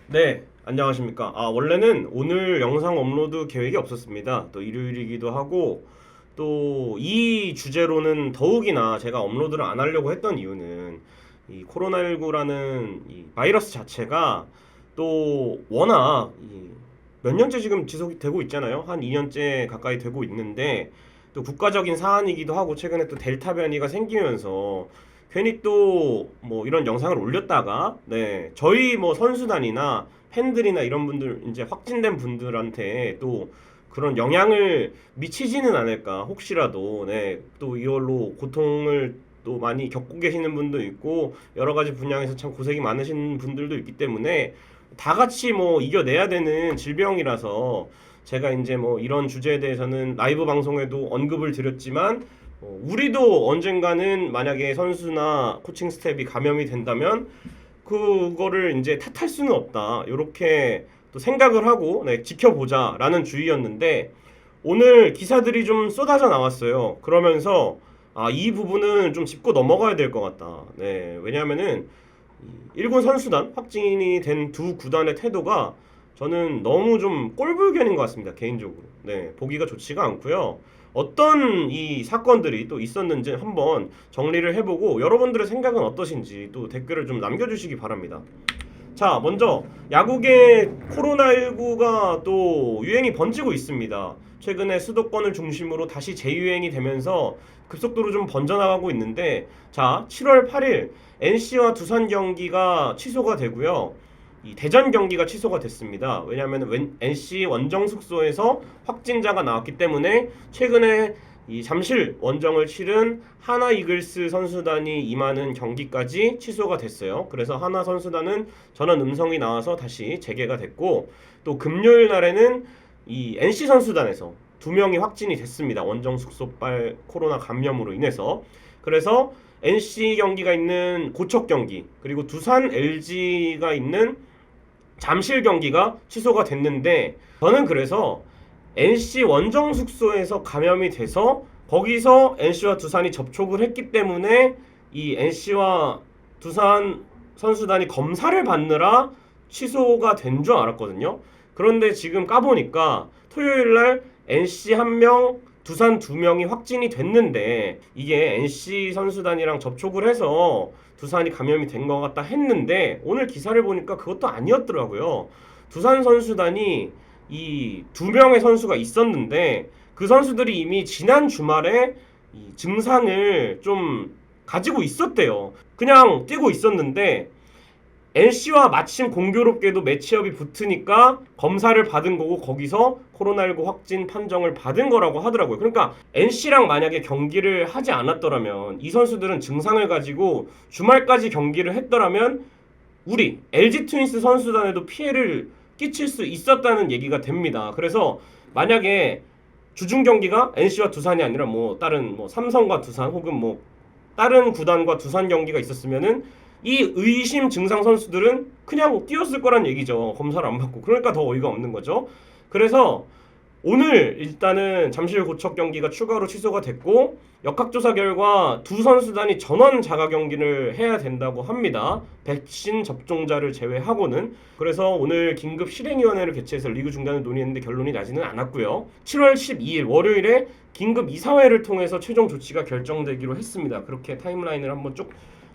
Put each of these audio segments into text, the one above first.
네, 안녕하십니까. 원래는 오늘 영상 업로드 계획이 없었습니다. 또 일요일이기도 하고, 또 이 주제로는 더욱이나 제가 업로드를 안 하려고 했던 이유는 이 코로나19라는 이 바이러스 자체가 또 워낙 몇 년째 지금 지속이 되고 있잖아요. 한 2년째 가까이 되고 있는데, 또 국가적인 사안이기도 하고, 최근에 또 델타 변이가 생기면서 괜히 또 뭐 이런 영상을 올렸다가 저희 뭐 선수단이나 팬들이나 이런 분들 이제 확진된 분들한테 또 그런 영향을 미치지는 않을까 혹시라도 또 이걸로 고통을 또 많이 겪고 계시는 분도 있고 여러 가지 분야에서 참 고생이 많으신 분들도 있기 때문에 다 같이 뭐 이겨내야 되는 질병이라서 제가 이제 뭐 이런 주제에 대해서는 라이브 방송에도 언급을 드렸지만 우리도 언젠가는 만약에 선수나 코칭 스텝이 감염이 된다면 그거를 이제 탓할 수는 없다. 이렇게 또 생각을 하고 지켜보자라는 주의였는데 오늘 기사들이 좀 쏟아져 나왔어요. 그러면서 이 부분은 좀 짚고 넘어가야 될 것 같다. 왜냐하면은 1군 선수단 확진이 된 두 구단의 태도가 저는 너무 좀 꼴불견인 것 같습니다. 개인적으로. 보기가 좋지가 않고요. 어떤 이 사건들이 또 있었는지 한번 정리를 해보고 여러분들의 생각은 어떠신지 또 댓글을 좀 남겨주시기 바랍니다. 자, 먼저 야구계 코로나19가 또 유행이 번지고 있습니다. 최근에 수도권을 중심으로 다시 재유행이 되면서 급속도로 좀 번져나가고 있는데, 자, 7월 8일 NC와 두산 경기가 취소가 되고요. 이 대전 경기가 취소가 됐습니다. 왜냐하면 NC 원정 숙소에서 확진자가 나왔기 때문에 최근에 이 잠실 원정을 치른 하나 이글스 선수단이 임하는 경기까지 취소가 됐어요. 그래서 하나 선수단은 전원 음성이 나와서 다시 재개가 됐고, 또 금요일 날에는 이 NC 선수단에서 두 명이 확진이 됐습니다. 원정 숙소발 코로나 감염으로 인해서. 그래서 NC 경기가 있는 고척 경기, 그리고 두산 LG가 있는 잠실 경기가 취소가 됐는데, 저는 그래서 NC 원정 숙소에서 감염이 돼서 거기서 NC와 두산이 접촉을 했기 때문에 이 NC와 두산 선수단이 검사를 받느라 취소가 된 줄 알았거든요. 그런데 지금 까보니까 토요일 날 NC 1명, 두산 2명이 확진이 됐는데 이게 NC 선수단이랑 접촉을 해서 두산이 감염이 된 것 같다 했는데 오늘 기사를 보니까 그것도 아니었더라고요. 두산 선수단이 이 2명의 선수가 있었는데 그 선수들이 이미 지난 주말에 이 증상을 좀 가지고 있었대요. 그냥 뛰고 있었는데 NC와 마침 공교롭게도 매치업이 붙으니까 검사를 받은 거고 거기서 코로나19 확진 판정을 받은 거라고 하더라고요. 그러니까 NC랑 만약에 경기를 하지 않았더라면 이 선수들은 증상을 가지고 주말까지 경기를 했더라면 우리 LG 트윈스 선수단에도 피해를 끼칠 수 있었다는 얘기가 됩니다. 그래서 만약에 주중 경기가 NC와 두산이 아니라 뭐 다른 뭐 삼성과 두산 혹은 뭐 다른 구단과 두산 경기가 있었으면은 이 의심 증상 선수들은 그냥 뛰었을 거란 얘기죠. 검사를 안 받고. 그러니까 더 어이가 없는 거죠. 그래서 오늘 일단은 잠실 고척 경기가 추가로 취소가 됐고 역학조사 결과 두 선수단이 전원 자가 경기를 해야 된다고 합니다. 백신 접종자를 제외하고는. 그래서 오늘 긴급 실행위원회를 개최해서 리그 중단을 논의했는데 결론이 나지는 않았고요. 7월 12일 월요일에 긴급 이사회를 통해서 최종 조치가 결정되기로 했습니다. 그렇게 타임라인을 한번 쭉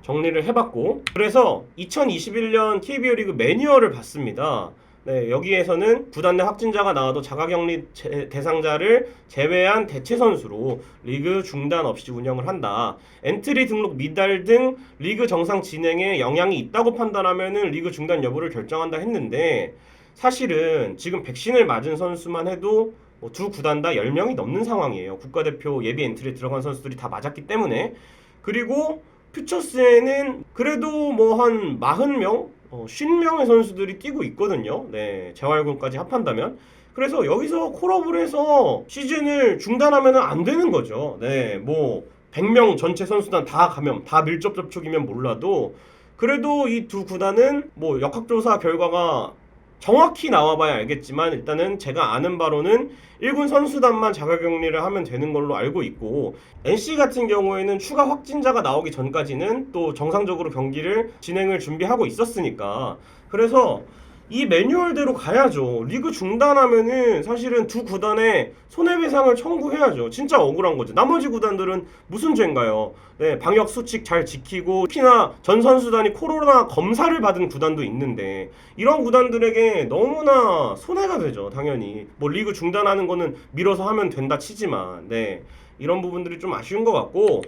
정리를 해봤고, 그래서 2021년 KBO 리그 매뉴얼을 봤습니다. 여기에서는 구단 내 확진자가 나와도 자가격리 대상자를 제외한 대체 선수로 리그 중단 없이 운영을 한다. 엔트리 등록 미달 등 리그 정상 진행에 영향이 있다고 판단하면은 리그 중단 여부를 결정한다 했는데, 사실은 지금 백신을 맞은 선수만 해도 두 구단 다 10명이 넘는 상황이에요. 국가대표 예비 엔트리에 들어간 선수들이 다 맞았기 때문에. 그리고 퓨처스에는 그래도 뭐 한 40명, 50명의 선수들이 뛰고 있거든요. 재활군까지 합한다면. 그래서 여기서 콜업을 해서 시즌을 중단하면 안 되는 거죠. 뭐 100명 전체 선수단 다 감염, 다 밀접 접촉이면 몰라도 그래도 이 두 구단은 뭐 역학조사 결과가 정확히 나와봐야 알겠지만 일단은 제가 아는 바로는 1군 선수단만 자가격리를 하면 되는 걸로 알고 있고, NC 같은 경우에는 추가 확진자가 나오기 전까지는 또 정상적으로 경기를 진행을 준비하고 있었으니까, 그래서 이 매뉴얼대로 가야죠. 리그 중단하면은 사실은 두 구단에 손해배상을 청구해야죠. 진짜 억울한 거죠. 나머지 구단들은 무슨 죄인가요? 네, 방역 수칙 잘 지키고 특히나 전 선수단이 코로나 검사를 받은 구단도 있는데 이런 구단들에게 너무나 손해가 되죠. 당연히 뭐 리그 중단하는 거는 밀어서 하면 된다 치지만 네, 이런 부분들이 좀 아쉬운 것 같고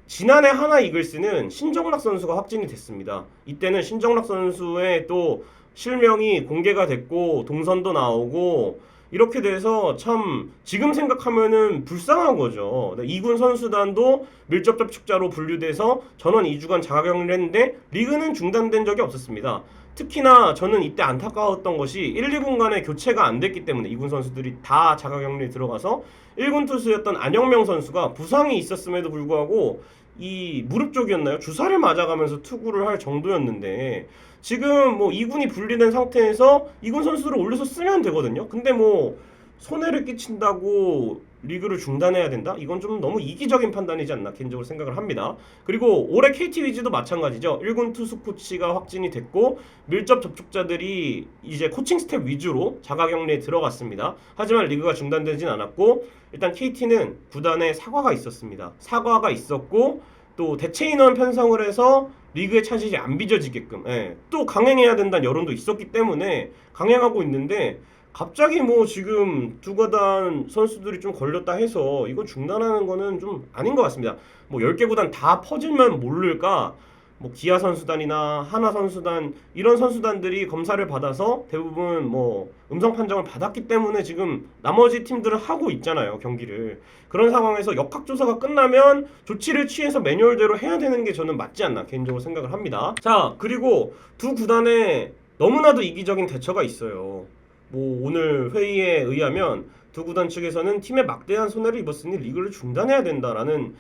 지난해 하나 이글스는 신정락 선수가 확진이 됐습니다. 이때는 신정락 선수의 또 실명이 공개가 됐고 동선도 나오고 이렇게 돼서 참 지금 생각하면은 불쌍한 거죠. 2군 선수단도 밀접 접촉자로 분류돼서 전원 2주간 자가격리를 했는데 리그는 중단된 적이 없었습니다. 특히나 저는 이때 안타까웠던 것이 1, 2군 간에 교체가 안 됐기 때문에 2군 선수들이 다 자가격리에 들어가서 1군 투수였던 안영명 선수가 부상이 있었음에도 불구하고 이 무릎 쪽이었나요? 주사를 맞아가면서 투구를 할 정도였는데 지금 뭐 2군이 분리된 상태에서 2군 선수들을 올려서 쓰면 되거든요. 근데 뭐 손해를 끼친다고 리그를 중단해야 된다? 이건 좀 너무 이기적인 판단이지 않나 개인적으로 생각을 합니다. 그리고 올해 KT 위즈도 마찬가지죠. 1군 투수 코치가 확진이 됐고 밀접 접촉자들이 이제 코칭 스텝 위주로 자가격리에 들어갔습니다. 하지만 리그가 중단되진 않았고 일단 KT는 구단에 사과가 있었습니다. 사과가 있었고 또 대체 인원 편성을 해서 리그의 차질이 안 빚어지게끔 또 강행해야 된다는 여론도 있었기 때문에 강행하고 있는데 갑자기 뭐 지금 두 구단 선수들이 좀 걸렸다 해서 이거 중단하는 거는 좀 아닌 것 같습니다. 뭐 10개 구단 다 퍼지면 모를까 뭐 기아 선수단이나 하나 선수단 이런 선수단들이 검사를 받아서 대부분 뭐 음성 판정을 받았기 때문에 지금 나머지 팀들은 하고 있잖아요 경기를. 그런 상황에서 역학조사가 끝나면 조치를 취해서 매뉴얼대로 해야 되는 게 저는 맞지 않나 개인적으로 생각을 합니다. 자 그리고 두 구단에 너무나도 이기적인 대처가 있어요. 뭐 오늘 회의에 의하면 두 구단 측에서는 팀에 막대한 손해를 입었으니 리그를 중단해야 된다라는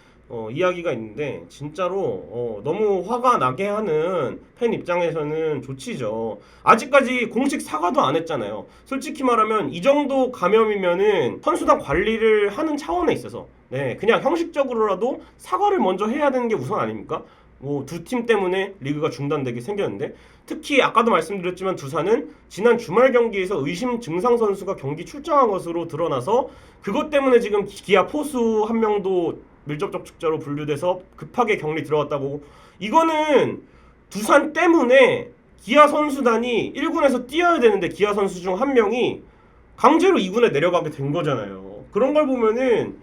이야기가 있는데 진짜로 너무 화가 나게 하는 팬 입장에서는 좋지죠. 아직까지 공식 사과도 안 했잖아요. 솔직히 말하면 이 정도 감염이면은 선수단 관리를 하는 차원에 있어서 네, 그냥 형식적으로라도 사과를 먼저 해야 되는 게 우선 아닙니까? 뭐 두 팀 때문에 리그가 중단되게 생겼는데 특히 아까도 말씀드렸지만 두산은 지난 주말 경기에서 의심 증상 선수가 경기 출장한 것으로 드러나서 그것 때문에 지금 기아 포수 한 명도 밀접 접촉자로 분류돼서 급하게 격리 들어갔다고. 이거는 두산 때문에 기아 선수단이 1군에서 뛰어야 되는데 기아 선수 중 한 명이 강제로 2군에 내려가게 된 거잖아요. 그런 걸 보면은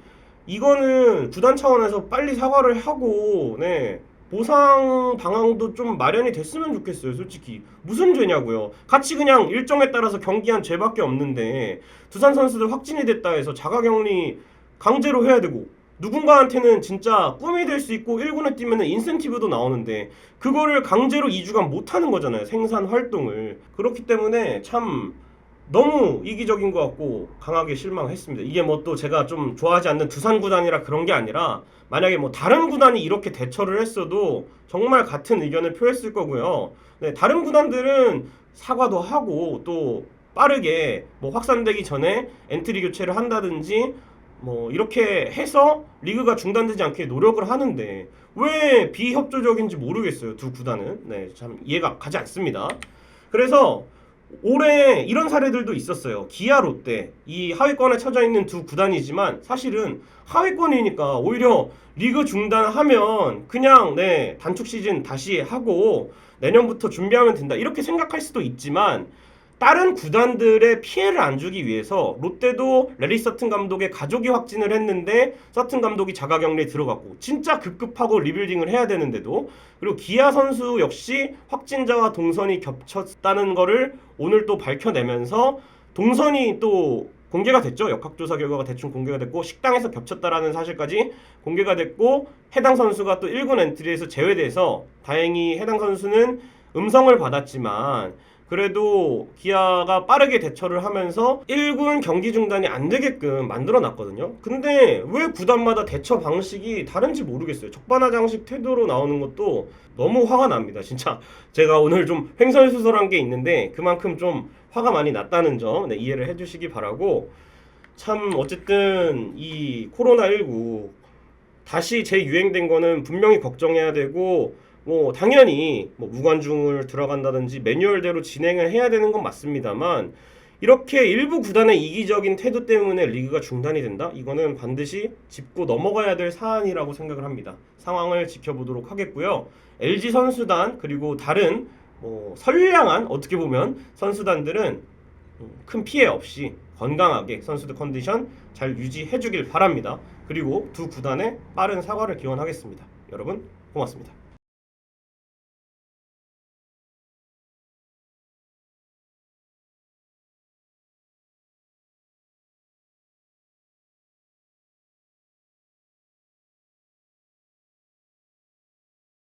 이거는 구단 차원에서 빨리 사과를 하고 네. 보상 방안도 좀 마련이 됐으면 좋겠어요. 솔직히 무슨 죄냐고요. 같이 그냥 일정에 따라서 경기한 죄밖에 없는데 두산 선수들 확진이 됐다 해서 자가격리 강제로 해야 되고 누군가한테는 진짜 꿈이 될 수 있고 1군에 뛰면 인센티브도 나오는데 그거를 강제로 2주간 못하는 거잖아요. 생산 활동을. 그렇기 때문에 참 너무 이기적인 것 같고 강하게 실망했습니다. 이게 뭐 또 제가 좀 좋아하지 않는 두산 구단이라 그런 게 아니라 만약에 뭐 다른 구단이 이렇게 대처를 했어도 정말 같은 의견을 표했을 거고요. 네, 다른 구단들은 사과도 하고 또 빠르게 뭐 확산되기 전에 엔트리 교체를 한다든지 뭐 이렇게 해서 리그가 중단되지 않게 노력을 하는데 왜 비협조적인지 모르겠어요. 두 구단은. 네, 참 이해가 가지 않습니다. 그래서 올해 이런 사례들도 있었어요. 기아, 롯데 이 하위권에 처져 있는 두 구단이지만 사실은 하위권이니까 오히려 리그 중단하면 그냥 네 단축 시즌 다시 하고 내년부터 준비하면 된다 이렇게 생각할 수도 있지만 다른 구단들의 피해를 안 주기 위해서 롯데도 레리 서튼 감독의 가족이 확진을 했는데 서튼 감독이 자가격리에 들어갔고 진짜 급급하고 리빌딩을 해야 되는데도 그리고 기아 선수 역시 확진자와 동선이 겹쳤다는 거를 오늘 또 밝혀내면서 동선이 또 공개가 됐죠. 역학조사 결과가 대충 공개가 됐고 식당에서 겹쳤다라는 사실까지 공개가 됐고 해당 선수가 또 1군 엔트리에서 제외돼서 다행히 해당 선수는 음성을 받았지만 그래도 기아가 빠르게 대처를 하면서 1군 경기 중단이 안 되게끔 만들어 놨거든요. 근데 왜 구단마다 대처 방식이 다른지 모르겠어요. 적반하장식 태도로 나오는 것도 너무 화가 납니다. 진짜 제가 오늘 좀 횡설수설한 게 있는데 그만큼 좀 화가 많이 났다는 점 네, 이해를 해주시기 바라고 참 어쨌든 이 코로나19 다시 재유행된 거는 분명히 걱정해야 되고 뭐 당연히 뭐 무관중을 들어간다든지 매뉴얼대로 진행을 해야 되는 건 맞습니다만 이렇게 일부 구단의 이기적인 태도 때문에 리그가 중단이 된다? 이거는 반드시 짚고 넘어가야 될 사안이라고 생각을 합니다. 상황을 지켜보도록 하겠고요. LG 선수단 그리고 다른 뭐 선량한 어떻게 보면 선수단들은 큰 피해 없이 건강하게 선수들 컨디션 잘 유지해 주길 바랍니다. 그리고 두 구단의 빠른 사과를 기원하겠습니다. 여러분 고맙습니다.